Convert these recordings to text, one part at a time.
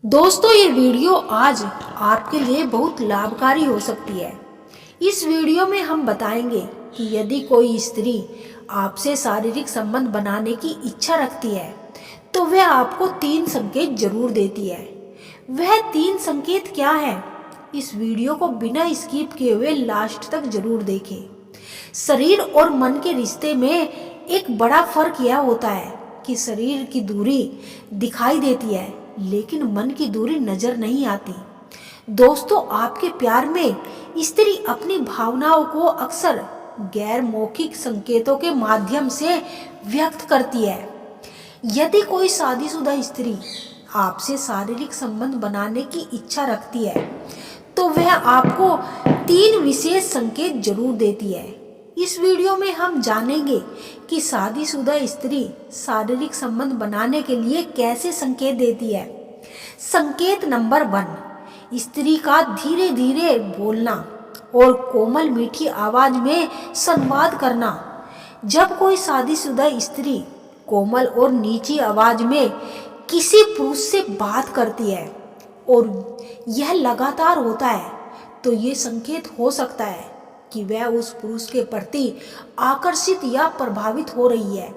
दोस्तों, ये वीडियो आज आपके लिए बहुत लाभकारी हो सकती है। इस वीडियो में हम बताएंगे कि यदि कोई स्त्री आपसे शारीरिक संबंध बनाने की इच्छा रखती है तो वह आपको 3 संकेत जरूर देती है। वह 3 संकेत क्या है? इस वीडियो को बिना स्किप किए हुए लास्ट तक जरूर देखें। शरीर और मन के रिश्ते में एक बड़ा फर्क यह होता है कि शरीर की दूरी दिखाई देती है लेकिन मन की दूरी नजर नहीं आती। दोस्तों, आपके प्यार में स्त्री अपनी भावनाओं को अक्सर गैर मौखिक संकेतों के माध्यम से व्यक्त करती है। यदि कोई शादीशुदा स्त्री आपसे शारीरिक संबंध बनाने की इच्छा रखती है तो वह आपको 3 विशेष संकेत जरूर देती है। इस वीडियो में हम जानेंगे कि शादीशुदा स्त्री शारीरिक संबंध बनाने के लिए कैसे संकेत देती है। संकेत नंबर 1, स्त्री का धीरे धीरे बोलना और कोमल मीठी आवाज में संवाद करना। जब कोई शादीशुदा स्त्री कोमल और नीची आवाज में किसी पुरुष से बात करती है और यह लगातार होता है तो ये संकेत हो सकता है कि वह उस पुरुष के प्रति आकर्षित या प्रभावित हो रही है।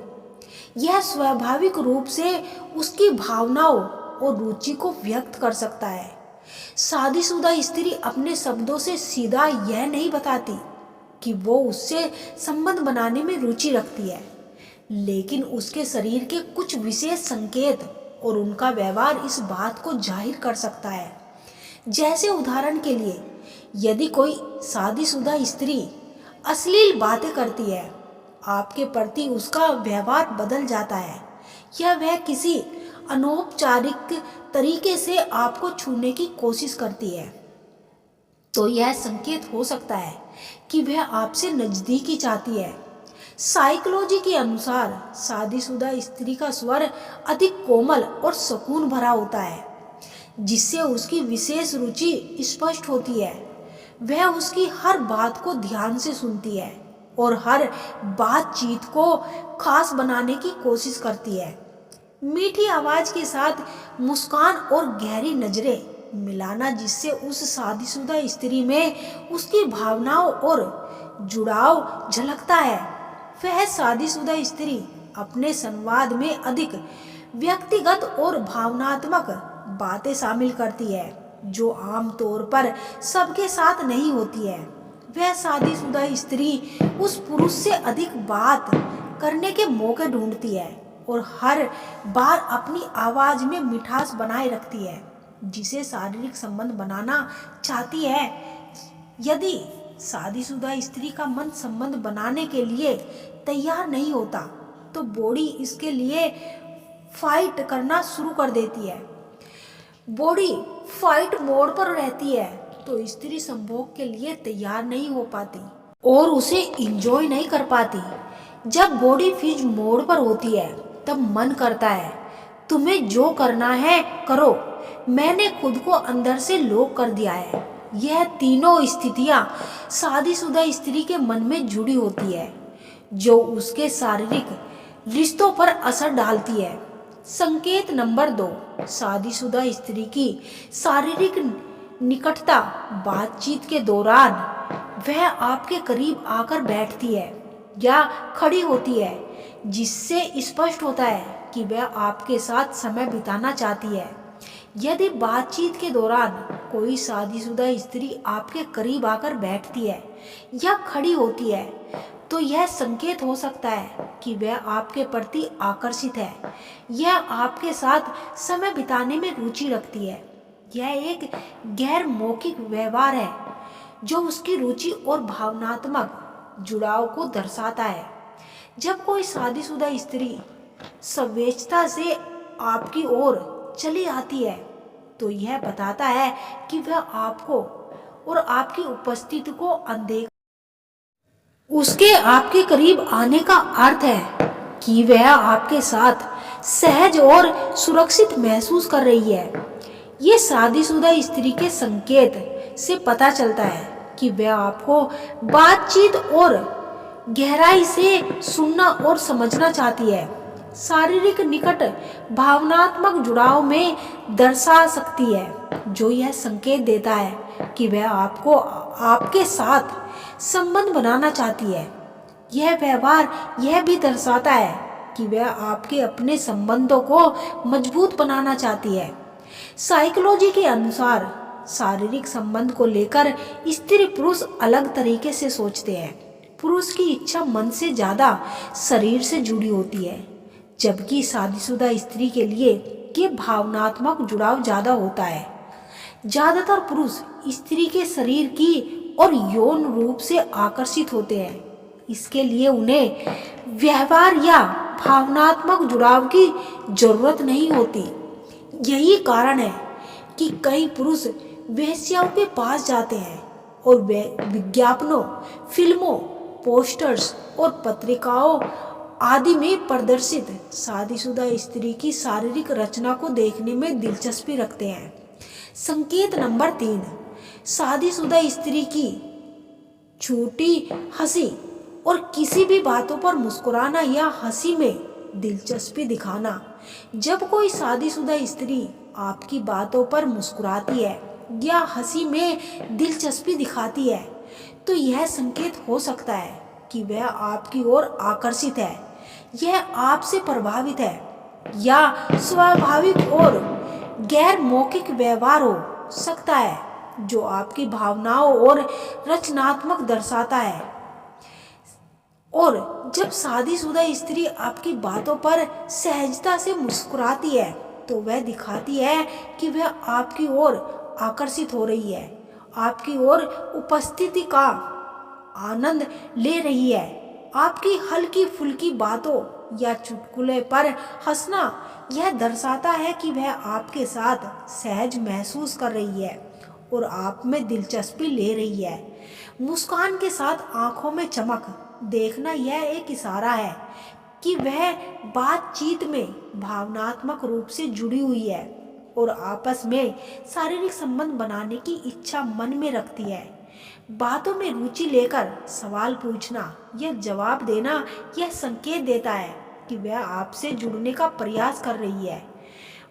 यह स्वाभाविक रूप से उसकी भावनाओं और रुचि को व्यक्त कर सकता है। शादीशुदा स्त्री अपने शब्दों से सीधा यह नहीं बताती कि वो उससे संबंध बनाने में रुचि रखती है, लेकिन उसके शरीर के कुछ विशेष संकेत और उनका व्यवहार इस बात को जाहिर कर सकता है। जैसे उदाहरण के लिए, यदि कोई शादीशुदा स्त्री अश्लील बातें करती है, आपके प्रति उसका व्यवहार बदल जाता है या वह किसी अनौपचारिक तरीके से आपको छूने की कोशिश करती है, तो यह संकेत हो सकता है कि वह आपसे नजदीकी चाहती है। साइकोलॉजी के अनुसार शादीशुदा स्त्री का स्वर अधिक कोमल और सुकून भरा होता है, जिससे उसकी विशेष रुचि स्पष्ट होती है। वह उसकी हर बात को ध्यान से सुनती है और हर बातचीत को खास बनाने की कोशिश करती है। मीठी आवाज के साथ मुस्कान और गहरी नजरें मिलाना, जिससे उस शादीशुदा स्त्री में उसकी भावनाओं और जुड़ाव झलकता है। वह शादीशुदा स्त्री अपने संवाद में अधिक व्यक्तिगत और भावनात्मक बातें शामिल करती है, जो आमतौर पर सबके साथ नहीं होती है। वह शादीशुदा स्त्री उस पुरुष से अधिक बात करने के मौके ढूंढती है और हर बार अपनी आवाज में मिठास बनाए रखती है, जिसे शारीरिक संबंध बनाना चाहती है। यदि शादीशुदा स्त्री का मन संबंध बनाने के लिए तैयार नहीं होता तो बॉडी इसके लिए फाइट करना शुरू कर देती है। बॉडी फाइट मोड पर रहती है तो स्त्री संभोग के लिए तैयार नहीं हो पाती और उसे एंजॉय नहीं कर पाती। जब बॉडी फ्यूज मोड पर होती है तब मन करता है तुम्हें जो करना है करो, मैंने खुद को अंदर से लॉक कर दिया है। यह तीनों स्थितियां शादीशुदा स्त्री के मन में जुड़ी होती है, जो उसके शारीरिक रिश्तों पर असर डालती है। संकेत नंबर 2, शादीशुदा स्त्री की शारीरिक निकटता। बातचीत के दौरान वह आपके करीब आकर बैठती है या खड़ी होती है, जिससे स्पष्ट होता है कि वह आपके साथ समय बिताना चाहती है। यदि बातचीत के दौरान कोई शादीशुदा स्त्री आपके करीब आकर बैठती है या खड़ी होती है तो यह संकेत हो सकता है कि वह आपके प्रति आकर्षित है। यह आपके साथ समय बिताने में रुचि रखती है। यह एक गैर मौखिक व्यवहार है जो उसकी रुचि और भावनात्मक जुड़ाव को दर्शाता है। जब कोई शादीशुदा स्त्री स्वेच्छा से आपकी ओर चली आती है तो यह बताता है कि वह आपको और आपकी उपस्थिति को अनदेखा। उसके आपके करीब आने का अर्थ है कि वह आपके साथ सहज और सुरक्षित महसूस कर रही है। ये शादीशुदा स्त्री के संकेत से पता चलता है कि वह आपको बातचीत और गहराई से सुनना और समझना चाहती है। शारीरिक निकट भावनात्मक जुड़ाव में दर्शा सकती है, जो यह संकेत देता है कि वह आपको आपके साथ संबंध बनाना चाहती है। यह व्यवहार यह भी दर्शाता है कि वह आपके अपने संबंधों को मजबूत बनाना चाहती है। साइकोलॉजी के अनुसार शारीरिक संबंध को लेकर स्त्री पुरुष अलग तरीके से सोचते हैं। पुरुष की इच्छा मन से ज्यादा शरीर से जुड़ी होती है, जबकि शादीशुदा स्त्री के लिए ये भावनात्मक जुड़ाव ज्यादा होता है। ज्यादातर पुरुष स्त्री के शरीर की और यौन रूप से आकर्षित होते हैं, इसके लिए उन्हें व्यवहार या भावनात्मक जुड़ाव की जरूरत नहीं होती। यही कारण है कि कई पुरुष वेश्याओं के पास जाते हैं और वे विज्ञापनों, फिल्मों, पोस्टर्स और पत्रिकाओं आदि में प्रदर्शित शादीशुदा स्त्री की शारीरिक रचना को देखने में दिलचस्पी रखते हैं। संकेत नंबर 3, शादीशुदा स्त्री की छोटी हंसी और किसी भी बातों पर मुस्कुराना या हंसी में दिलचस्पी दिखाना। जब कोई शादीशुदा स्त्री आपकी बातों पर मुस्कुराती है या हंसी में दिलचस्पी दिखाती है, तो यह संकेत हो सकता है कि वह आपकी ओर आकर्षित है, यह आपसे प्रभावित है, या स्वाभाविक और गैर मौखिक व्यवहार हो सकता है जो आपकी भावनाओं और रचनात्मक दर्शाता है। और जब शादीशुदा स्त्री आपकी बातों पर सहजता से मुस्कुराती है, तो वह दिखाती है कि वह आपकी ओर आकर्षित हो रही है, आपकी ओर उपस्थिति का आनंद ले रही है। आपकी हल्की फुल्की बातों या चुटकुले पर हंसना यह दर्शाता है कि वह आपके साथ सहज महसूस कर रही है और आप में दिलचस्पी ले रही है। मुस्कान के साथ आंखों में चमक देखना यह एक इशारा है कि वह बातचीत में भावनात्मक रूप से जुड़ी हुई है और आपस में शारीरिक संबंध बनाने की इच्छा मन में रखती है। बातों में रुचि लेकर सवाल पूछना या जवाब देना यह संकेत देता है कि वह आपसे जुड़ने का प्रयास कर रही है।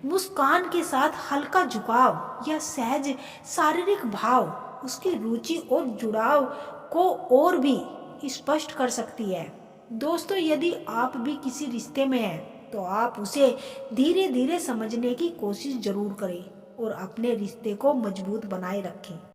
मुस्कान के साथ हल्का झुकाव या सहज शारीरिक भाव उसकी रुचि और जुड़ाव को और भी स्पष्ट कर सकती है। दोस्तों, यदि आप भी किसी रिश्ते में हैं तो आप उसे धीरे धीरे समझने की कोशिश जरूर करें और अपने रिश्ते को मजबूत बनाए रखें।